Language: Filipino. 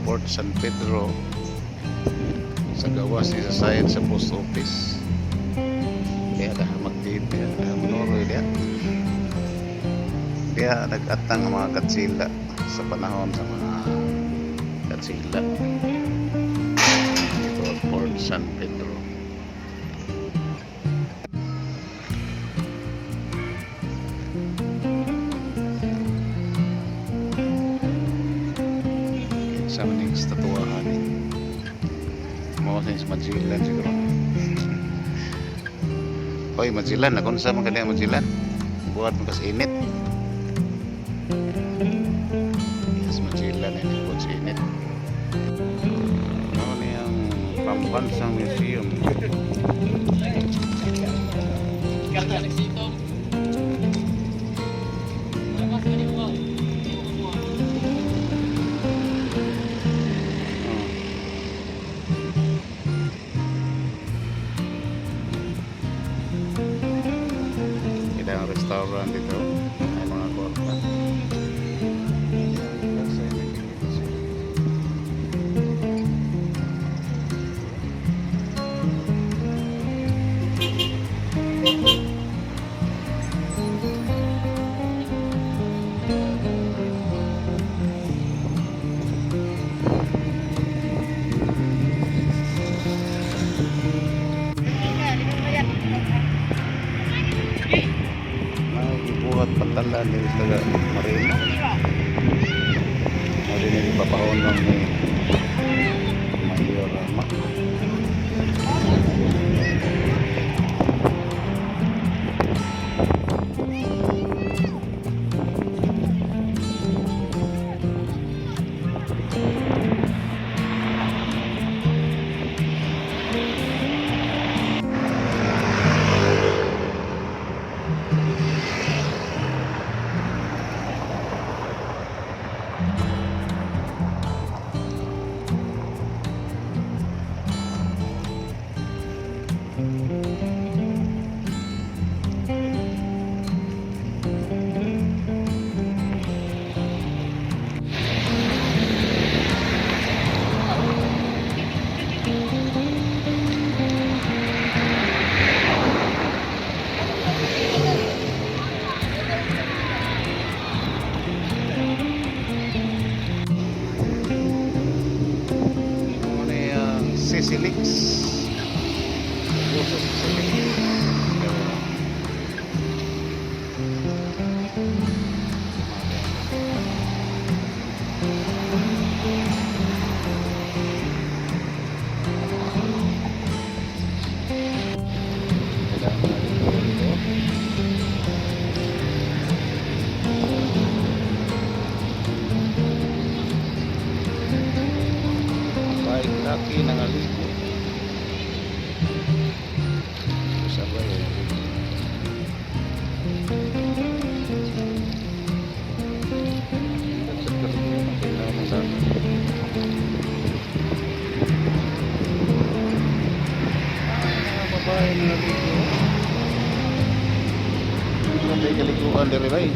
Port San Pedro sa gawas ni sa sayad sa post office. Kaya dah magtiti manoroy dia nag-atang ang mga katsila sa panahon sa mga katsila ito ang Port San Pedro. Sa maning estatuahan mo sa Magellan siguro. Hoy Magellan, ako sa mga kanila Magellan buhat mo kasi init. Yes, Magellan ini buhat sa init. Ano ni ang Pambansang Museum. Kita ang restaurant dito ay mga kwarta. Buhat patalan dari taga Marina. Marina di papahon ng Mayor Rama. Sisilix. Puso Sisilix. Baik laki nangaligo. Sabay. Babae nangaligo. May kaliguan diri bay.